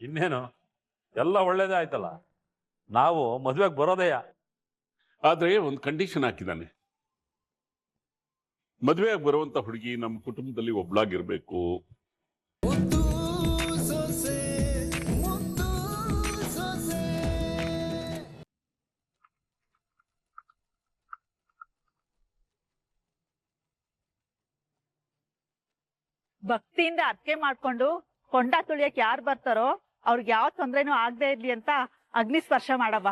ಇನ್ನೇನು ಎಲ್ಲ ಒಳ್ಳೇದೇ ಆಯ್ತಲ್ಲ. ನಾವು ಮದುವೆಗೆ ಬರೋದಯ್ಯ. ಆದ್ರೆ ಒಂದು ಕಂಡೀಷನ್ ಹಾಕಿದ್ದಾನೆ. ಮದುವೆಗೆ ಬರುವಂತ ಹುಡುಗಿ ನಮ್ಮ ಕುಟುಂಬದಲ್ಲಿ ಒಬ್ಳಾಗಿರ್ಬೇಕು. ಭಕ್ತಿಯಿಂದ ಅರ್ಕೆ ಮಾಡ್ಕೊಂಡು ಕೊಂಡ ತುಳಿಯಕ್ ಯಾರು ಬರ್ತಾರೋ ಅವ್ರಿಗೆ ಯಾವ ತೊಂದ್ರೆನೂ ಆಗದೆ ಇರ್ಲಿ ಅಂತ ಅಗ್ನಿ ಸ್ಪರ್ಶ ಮಾಡವ್ವ.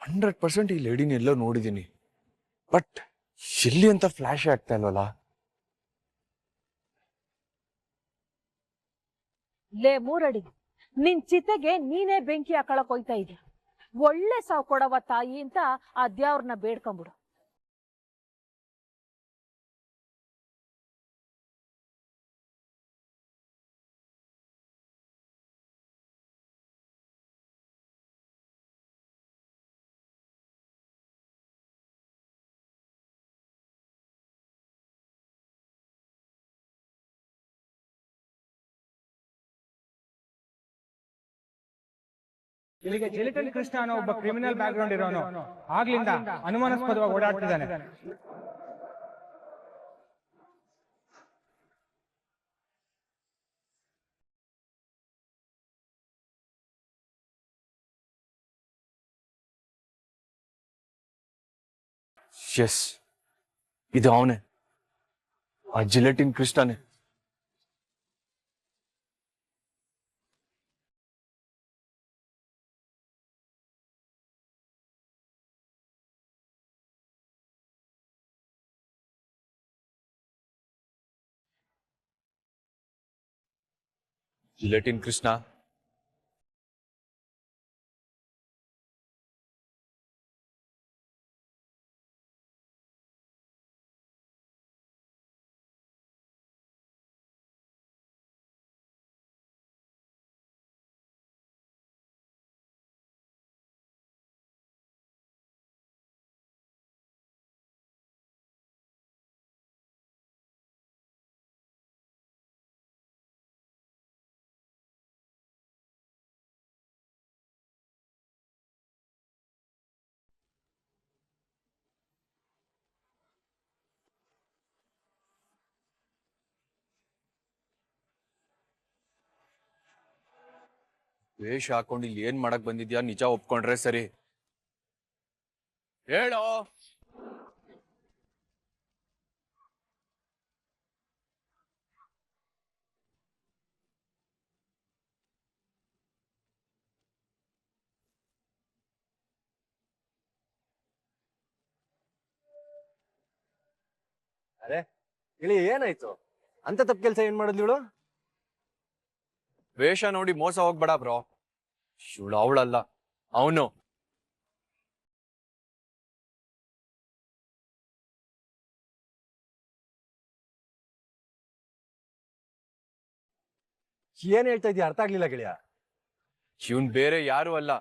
ಹಂಡ್ರೆಡ್ ಪರ್ಸೆಂಟ್ ಈ ಲೇಡಿನ ಎಲ್ಲೋ ನೋಡಿದೀನಿ, ಬಟ್ ಎಲ್ಲಿ ಅಂತ ಫ್ಲಾಶ್ ಆಗ್ತಾ ಇಲ್ವಲ್ಲ. ಲೇ ಮೂರಡಿ, ನಿನ್ ಚಿತೆಗೆ ನೀನೇ ಬೆಂಕಿ ಹಾಕೊಳಕ್ ಹೋಯ್ತಾ ಇದೀಯ. ಒಳ್ಳೆ ಸಾವು ಕೊಡವ ತಾಯಿ ಅಂತ ಆ ದೇವ್ರನ್ನ ಬೇಡ್ಕೊಂಬಿಡು. ಇಲ್ಲಿಗೆ ಜಿಲಿಟನ್ ಕೃಷ್ಣ ಅನ್ನೋ ಒಬ್ಬ ಕ್ರಿಮಿನಲ್ ಬ್ಯಾಕ್ ಗ್ರೌಂಡ್ ಇರೋನು ಆಗ್ಲಿಂದ ಅನುಮಾನಾಸ್ಪದವಾಗಿ ಓಡಾಡ್ತಿದ್ದಾನೆ. ಎಸ್, ಇದು ಅವನೇ, ಆ ಜಿಲೆಟಿನ್ ಕೃಷ್ಣನೇ. ಜಿಲೆಟಿನ್ ಕೃಷ್ಣ, ವೇಷ ಹಾಕೊಂಡು ಇಲ್ಲಿ ಏನ್ ಮಾಡಕ್ ಬಂದಿದ್ಯಾ? ನಿಜ ಒಪ್ಕೊಂಡ್ರೆ ಸರಿ, ಹೇಳೋ. ಅರೆ ಇಳಿ, ಏನಾಯ್ತು? ಅಂತ ತಪ್ಪು ಕೆಲಸ ಏನ್ ಮಾಡಿದ್ಲು ಇವಳು? ವೇಷ ನೋಡಿ ಮೋಸ ಹೋಗ್ಬೇಡ ಬ್ರೋ. ಇವಳು ಅವಳಲ್ಲ, ಅವನು. ಏನ್ ಹೇಳ್ತಾ ಇದೀಯ? ಅರ್ಥ ಆಗ್ಲಿಲ್ಲ ಗೆಳೆಯ. ಇವನ್ ಬೇರೆ ಯಾರು ಅಲ್ಲ,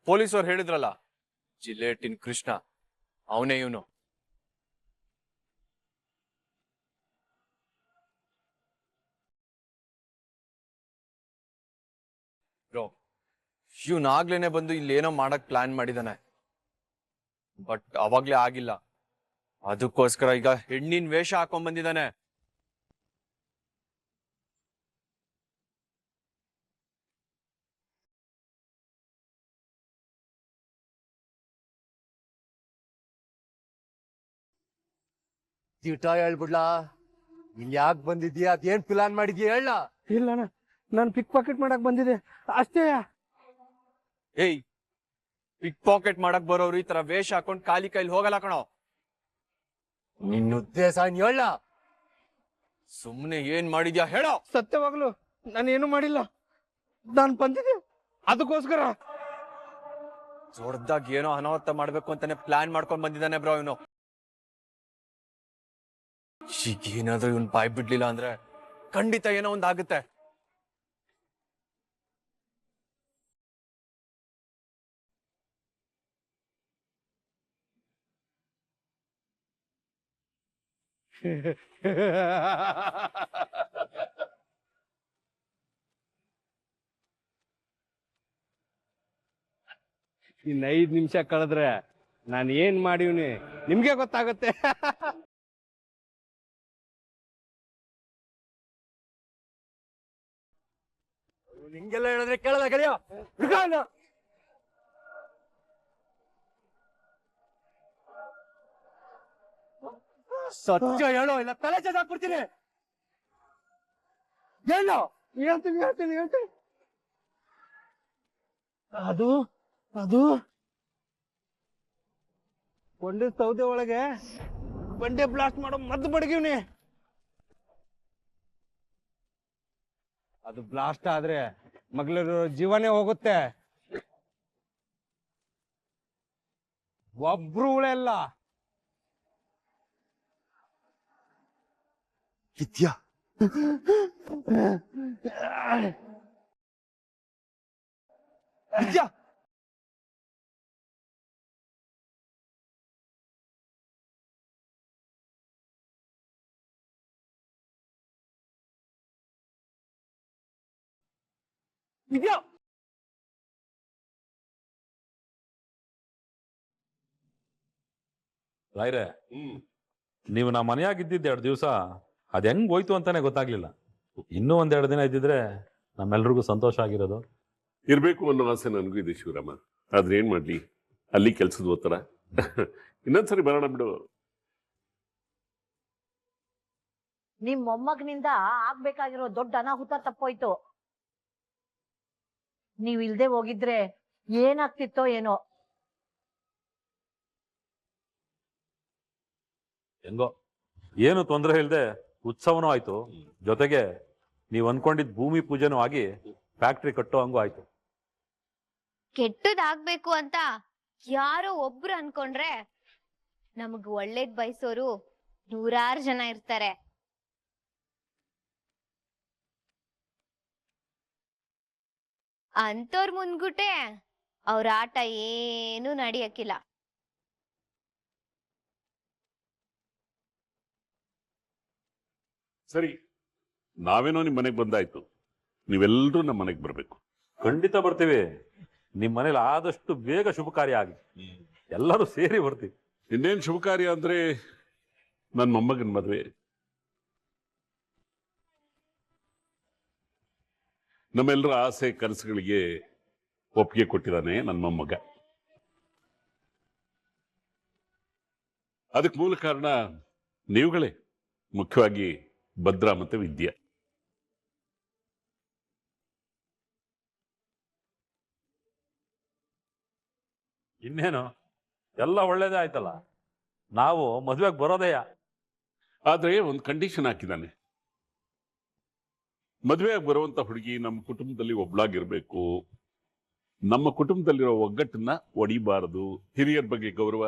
ಪೊಲೀಸವ್ರು ಹೇಳಿದ್ರಲ್ಲ, ಜಿಲೆಟಿನ್ ಕೃಷ್ಣ, ಅವನೇ ಇವನು. ಬ್ರೋ, ಇವನ್ ಆಗ್ಲೇನೆ ಬಂದು ಇಲ್ಲೇನೋ ಮಾಡಕ್ ಪ್ಲಾನ್ ಮಾಡಿದಾನೆ, ಬಟ್ ಅವಾಗ್ಲೇ ಆಗಿಲ್ಲ. ಅದಕ್ಕೋಸ್ಕರ ಈಗ ಹೆಣ್ಣಿನ ವೇಷ ಹಾಕೊಂಡ್ ಬಂದಿದ್ದಾನೆ. ದಿಟ ಹೇಳ್ಬಿಡ್ಲಾ? ಇಲ್ಲಿ ಯಾಕೆ ಬಂದಿದ್ಯಾ? ಅದೇನ್ ಪ್ಲಾನ್ ಮಾಡಿದ್ಯಾ ಹೇಳ? ಇಲ್ಲ ನಾನು ಪಿಕ್ ಪಾಕೆಟ್ ಮಾಡಕ್ ಬಂದಿದೆ ಅಷ್ಟೇ. ಏಯ್, ಪಿಕ್ ಪಾಕೆಟ್ ಮಾಡಕ್ ಬರೋರು ಈ ತರ ವೇಷ ಹಾಕೊಂಡ್ ಖಾಲಿ ಕೈಲಿ ಹೋಗಲ್ಲ ಕಣೋ. ನಿನ್ನ ಉದ್ದೇಶ ಹೇಳ? ಸುಮ್ನೆ ಏನ್ ಮಾಡಿದ್ಯಾ ಹೇಳೋ. ಸತ್ಯವಾಗ್ಲು ನಾನೇನು ಮಾಡಿಲ್ಲ, ನಾನು ಬಂದಿದ್ದೆ ಅದಕ್ಕೋಸ್ಕರ. ದೊಡ್ಡದಾಗಿ ಏನೋ ಅನಾಹುತ ಮಾಡ್ಬೇಕು ಅಂತಾನೆ ಪ್ಲಾನ್ ಮಾಡ್ಕೊಂಡ್ ಬಂದಿದ್ದಾನೆ ಬ್ರೋ ಇವನು. ಈಗ ಏನಾದ್ರೂ ಇವನ್ ಬಾಯ್ ಬಿಡ್ಲಿಲ್ಲ ಅಂದ್ರೆ ಖಂಡಿತ ಏನೋ ಒಂದಾಗುತ್ತೆ. ಇನ್ನು 5 ನಿಮಿಷ ಕಳೆದ್ರೆ ನಾನು ಏನ್ ಮಾಡಿವ್ನಿ ನಿಮ್ಗೆ ಗೊತ್ತಾಗುತ್ತೆ. ನಿಂಗೆಲ್ಲ ಹೇಳಿದ್ರೆ ಕೇಳಲ್ಲ ಕಲಿಯೋ. ಸತ್ಯ ಹೇಳೋ ಇಲ್ಲ ತಲೆ ಹಾಕ್ಬಿಡ್ತೀನಿ. ಹೇಳೋ. ಹೇಳ್ತೀನಿ. ಅದು ಕೊಂಡೆ ಸೌದೆ ಒಳಗೆ ಬಂಡೆ ಬ್ಲಾಸ್ಟ್ ಮಾಡೋ ಮದ್ದು ಬಡಗಿವ್ನಿ. ಅದು ಬ್ಲಾಸ್ಟ್ ಆದ್ರೆ ಮಗಳರು ಜೀವನೇ ಹೋಗುತ್ತೆ. ಒಬ್ರು ಉಳೆಲ್ಲ. ಇದ್ಯಾ ರಾಯ್ರೆ, ನೀವು ನಾ ಮನೆಯಾಗಿದ್ದಿದ್ದು 2 ದಿವಸ ಅದ್ ಹೆಂಗ್ ಹೋಯ್ತು ಅಂತಾನೆ ಗೊತ್ತಾಗ್ಲಿಲ್ಲ. ಇನ್ನೂ 1-2 ದಿನ ಇದ್ದಿದ್ರೆ ನಮ್ಮೆಲ್ರಿಗೂ ಸಂತೋಷ ಆಗಿರೋದು. ಇರ್ಬೇಕು ಅನ್ನೋ ಆಸೆ ನನಗೂ ಇದೆ ಶಿವರಾಮ. ಆದ್ರೆ ಏನ್ ಮಾಡ್ಲಿ, ಅಲ್ಲಿ ಕೆಲ್ಸದ ಒತ್ತಡ. ಇನ್ನೊಂದ್ಸರಿ ಬರೋಣ ಬಿಡು. ನಿಮ್ ಮೊಮ್ಮಗನಿಂದ ಆಗ್ಬೇಕಾಗಿರೋ ದೊಡ್ಡ ಅನಾಹುತ ತಪ್ಪೋಯ್ತು. ನೀವ್ ಇಲ್ದೆ ಹೋಗಿದ್ರೆ ಏನಾಗ್ತಿತ್ತೋ ಏನೋ. ಹೆಂಗೋ ಏನು ತೊಂದರೆ ಇಲ್ಲದೆ ಉತ್ಸವನೂ ಆಯ್ತು. ಜೊತೆಗೆ ನೀವ್ ಅನ್ಕೊಂಡಿದ್ ಭೂಮಿ ಪೂಜೆನೂ ಆಗಿ ಫ್ಯಾಕ್ಟ್ರಿ ಕಟ್ಟೋ ಹಂಗೂ ಆಯ್ತು. ಕೆಟ್ಟದಾಗ್ಬೇಕು ಅಂತ ಯಾರೋ ಒಬ್ರು ಅನ್ಕೊಂಡ್ರೆ ನಮಗ್ ಒಳ್ಳೇದ್ ಬಯಸೋರು 100 ಜನ ಇರ್ತಾರೆ. ಅಂತವ್ರ ಮುಂದ್ಗುಟೆ ಅವ್ರ ಆಟ ಏನು ನಡೆಯಕ್ಕಿಲ್ಲ. ಸರಿ, ನಾವೇನೋ ನಿಮ್ ಮನೆಗ್ ಬಂದಾಯ್ತು, ನೀವೆಲ್ಲರೂ ನಮ್ಮ ಮನೆಗ್ ಬರ್ಬೇಕು. ಖಂಡಿತ ಬರ್ತೀವಿ. ನಿಮ್ ಮನೇಲಿ ಆದಷ್ಟು ಬೇಗ ಶುಭ ಕಾರ್ಯ ಆಗಿ ಎಲ್ಲರೂ ಸೇರಿ ಬರ್ತೀವಿ. ಇನ್ನೇನ್ ಶುಭ ಕಾರ್ಯ ಅಂದ್ರೆ ನನ್ನ ಮೊಮ್ಮಗನ ಮದ್ವೆ. ನಮ್ಮೆಲ್ಲರ ಆಸೆ ಕನಸುಗಳಿಗೆ ಒಪ್ಪಿಗೆ ಕೊಟ್ಟಿದ್ದಾನೆ ನನ್ನ ಮೊಮ್ಮಗ. ಅದಕ್ಕೆ ಮೂಲ ಕಾರಣ ನೀವುಗಳೇ, ಮುಖ್ಯವಾಗಿ ಭದ್ರಾ ಮತ್ತೆ ವಿದ್ಯಾ. ಇನ್ನೇನು ಎಲ್ಲ ಒಳ್ಳೇದೇ ಆಯ್ತಲ್ಲ. ನಾವು ಮದ್ವೆಗೆ ಬರೋದೆಯ. ಆದ್ರೆ ಒಂದು ಕಂಡೀಷನ್ ಹಾಕಿದ್ದಾನೆ. ಮದುವೆಯಾಗಿ ಬರುವಂತ ಹುಡುಗಿ ನಮ್ಮ ಕುಟುಂಬದಲ್ಲಿ ಒಬ್ಳಾಗಿರ್ಬೇಕು. ನಮ್ಮ ಕುಟುಂಬದಲ್ಲಿರೋ ಒಗ್ಗಟ್ಟನ್ನ ಒಡಿಬಾರದು. ಹಿರಿಯರ ಬಗ್ಗೆ ಗೌರವ,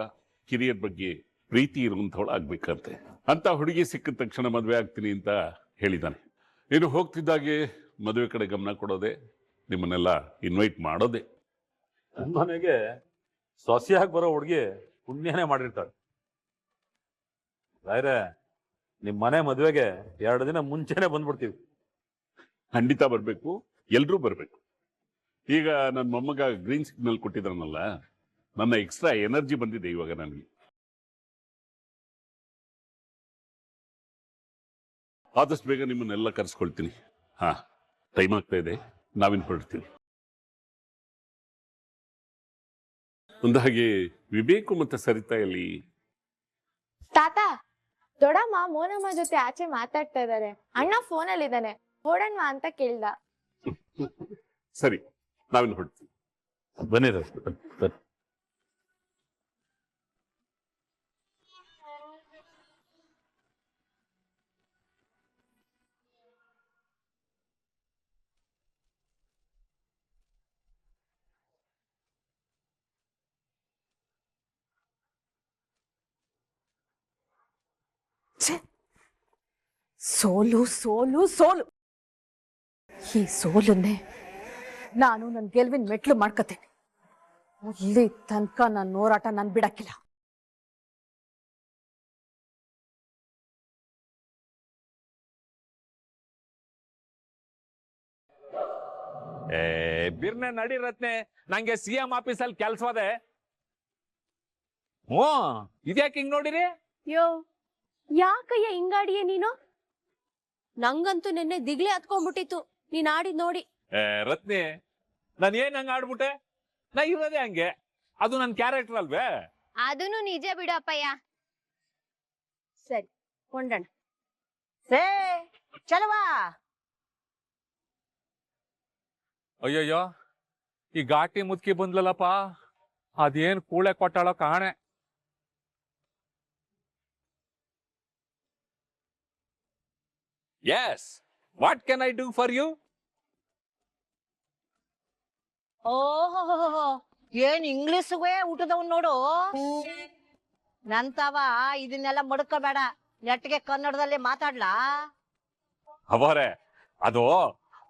ಕಿರಿಯರ ಬಗ್ಗೆ ಪ್ರೀತಿ ಇರುವಂಥವಳು ಆಗ್ಬೇಕಂತೆ. ಅಂತ ಹುಡುಗಿ ಸಿಕ್ಕಿದ ತಕ್ಷಣ ಮದುವೆ ಆಗ್ತೀನಿ ಅಂತ ಹೇಳಿದ್ದಾನೆ. ಇನ್ನು ಹೋಗ್ತಿದ್ದಾಗೆ ಮದುವೆ ಕಡೆ ಗಮನ ಕೊಡೋದೆ, ನಿಮ್ಮನ್ನೆಲ್ಲ ಇನ್ವೈಟ್ ಮಾಡೋದೆ. ಮನೆಗೆ ಸೊಸೆಯಾಗಿ ಬರೋ ಹುಡುಗಿ ಪುಣ್ಯನೇ ಮಾಡಿರ್ತಾಳೆ. ರಾಯ್ರೆ, ನಿಮ್ ಮನೆ ಮದ್ವೆಗೆ 2 ದಿನ ಮುಂಚೆನೆ ಬಂದ್ಬಿಡ್ತೀವಿ. ಖಂಡಿತ ಬರ್ಬೇಕು, ಎಲ್ರೂ ಬರ್ಬೇಕು. ಈಗ ನನ್ನ ಮೊಮ್ಮಗ ಗ್ರೀನ್ ಸಿಗ್ನಲ್ ಕೊಟ್ಟಿದ್ದಾನಲ್ಲ, ನನ್ನ ಎಕ್ಸ್ಟ್ರಾ ಎನರ್ಜಿ ಬಂದಿದೆ ಇವಾಗ ನನಗೆ. ಆದಷ್ಟು ಬೇಗ ನಿಮ್ಮನ್ನೆಲ್ಲ ಕರೆಸ್ಕೊಳ್ತೀನಿ. ಹಾ, ಟೈಮ್ ಆಗ್ತಾ ಇದೆ, ನಾವಿನ್ ಹೊರಡ್ತೀವಿ. ಒಂದಾಗೆ ವಿವೇಕು ಮತ್ತೆ ಸರಿತಾ ಎಲ್ಲಿ? ತಾತ, ದೊಡ್ಡಮ್ಮ ಮೋನಮ್ಮ ಜೊತೆ ಆಚೆ ಮಾತಾಡ್ತಾ ಇದಾರೆ. ಅಣ್ಣ ಫೋನಲ್ಲಿ ಇದ್ದಾನೆ, ಓಡಣ್ವಾ ಅಂತ ಕೇಳ್ದ. ಸರಿ, ನಾವಿನ್ ಹೊರಡ್ತೀವಿ. ಬನ್ನಿ. ಸೋಲು ಸೋಲು ಸೋಲು. ಈ ಸೋಲನ್ನೇ ನಾನು ನನ್ನ ಗೆಲುವಿನ ಮೆಟ್ಲು ಮಾಡ್ಕತೇನೆ. ಇಲ್ಲಿ ತನಕ ನನ್ನ ಹೋರಾಟ ನಾನು ಬಿಡಕ್ಕಿಲ್ಲ. ಬಿರ್ನೆ ನಡಿ ರತ್ನೆ, ನಂಗೆ CM ಆಫೀಸಲ್ಲಿ ಕೆಲ್ಸವದೆ. ಹ್ಞೂ, ಇದ್ಯಾಕೆ ಹಿಂಗ್ ನೋಡಿರಿ? ಯೋ, ಯಾಕಯ್ಯ ಹಿಂಗಾಡಿಯೇ ನೀನು? ನಂಗಂತೂ ನಿನ್ನೆ ದಿಗ್ಲೆ ಹತ್ಕೊಂಡ್ಬಿಟ್ಟಿತ್ತು ನೀನ್ ಆಡಿದ್ ನೋಡಿ. ರತ್ನಿ, ನಾನು ಏನ್ ಹಂಗ ಆಡ್ಬಿಟ್ಟೆ? ನಾ ಇರೋದೇ ಹಂಗೆ, ಅದು ನನ್ನ ಕ್ಯಾರೆಕ್ಟರ್ ಅಲ್ವೇ? ಅದನ್ನು ನಿಜ ಬಿಡಪ್ಪಯ್ಯ. ಸರಿ ಕೊಂಡಣ. ಸೇ ಚಲವಾ. ಅಯ್ಯಯ್ಯೋ, ಈ ಘಾಟಿ ಮುದ್ಕಿ ಬಂದ್ಲಲ್ಲಪ್ಪ, ಅದೇನ್ ಕೂಳೆ ಕೊಟ್ಟಾಳೋ ಕಾಣೆ. Yes, what can I do for you? ಓಹೋ, ಏನ್ ಇಂಗ್ಲಿಷ್ಗೆ ಊಟದವ್ ನೋಡು. ನಂತವ ಇದನ್ನೆಲ್ಲ ಮಡ್ಕೋಬೇಡ, ನೆಟ್ಗೆ ಕನ್ನಡದಲ್ಲಿ ಮಾತಾಡ್ಲಾ? ಅವರೇ, ಅದು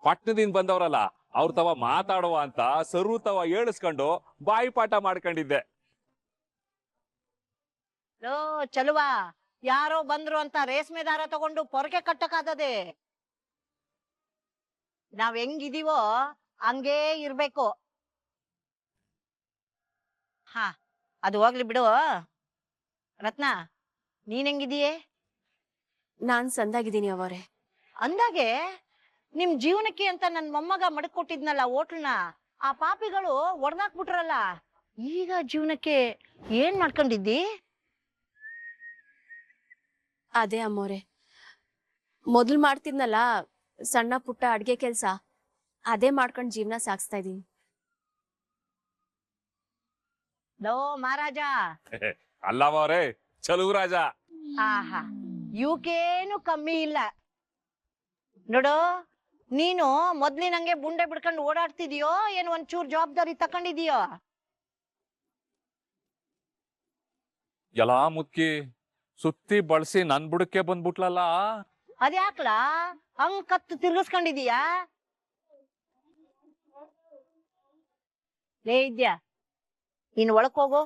ಪಟ್ನದಿಂದ ಬಂದವ್ರಲ್ಲ, ಅವ್ರ ತವ ಮಾತಾಡುವ ಅಂತ ಸರು ತವ ಹೇಳಿಸ್ಕೊಂಡು ಬಾಯಿ ಪಾಠ ಮಾಡ್ಕೊಂಡಿದ್ದೆ. ಲೋ ಚಲುವಾ, ಯಾರೋ ಬಂದ್ರು ಅಂತ ರೇಷ್ಮೆ ದಾರ ತಗೊಂಡು ಪೊರಕೆ ಕಟ್ಟಕ್ಕಾದದೆ. ನಾವ್ ಹೆಂಗಿದೀವೋ ಹಂಗೇ ಇರ್ಬೇಕು. ಹಾ, ಅದು ಹೋಗ್ಲಿ ಬಿಡು. ರತ್ನ, ನೀನ್ ಹೆಂಗಿದೀಯೇ? ನಾನ್ ಸಂದಾಗಿದ್ದೀನಿ ಅವರೇ. ಅಂದಾಗೆ ನಿಮ್ ಜೀವನಕ್ಕೆ ಅಂತ ನನ್ ಮೊಮ್ಮಗ ಮಡ್ಕೊಟ್ಟಿದ್ನಲ್ಲ ಹೋಟ್ಲ್ನ, ಆ ಪಾಪಿಗಳು ಒಡೆದಾಕ್ಬಿಟ್ರಲ್ಲ. ಈಗ ಜೀವನಕ್ಕೆ ಏನ್ ಮಾಡ್ಕೊಂಡಿದ್ದಿ? ಅದೇ ಅಮ್ಮೋರೆ, ಮೊದಲು ಮಾಡ್ತಿದ್ನಲ್ಲ ಸಣ್ಣ ಪುಟ್ಟ ಅಡ್ಗೆ ಕೆಲ್ಸ, ಅದೇ ಮಾಡ್ಕೊಂಡ್ ಜೀವನ ಸಾಗಿಸ್ತಾ ಇದೀನಿ. ಲೋ ಮಹಾರಾಜ. ಅಲ್ಲವರೇ, ಚಲುವರಾಜ. ಆಹಾ, ಇವಕ್ಕೇನು ಕಮ್ಮಿ ಇಲ್ಲ ನೋಡು. ನೀನು ಮೊದ್ಲಿನಂಗೆ ಬುಂಡೆ ಬಿಡ್ಕೊಂಡು ಓಡಾಡ್ತಿದೀಯೋ ಏನು ಒಂಚೂರ್ ಜವಾಬ್ದಾರಿ ತಕೊಂಡಿದೀಯೋ? ಎಲ್ಲಾ ಮುದ್ಕಿ ಸುತ್ತಿ ಬಳಸಿ ನನ್ ಬುಡಕ್ಕೆ ಬಂದ್ಬಿಟ್ಲಲ್ಲ. ಅದ್ಯಾಕ್ಲಾ ಹಂಗ್ ಕತ್ತು ತಿರ್ಗಿಸ್ಕೊಂಡಿದೀಯಾ? ಲೇ ಇದ್ಯಾ, ಇನ್ ಒಳಕ್ ಹೋಗು.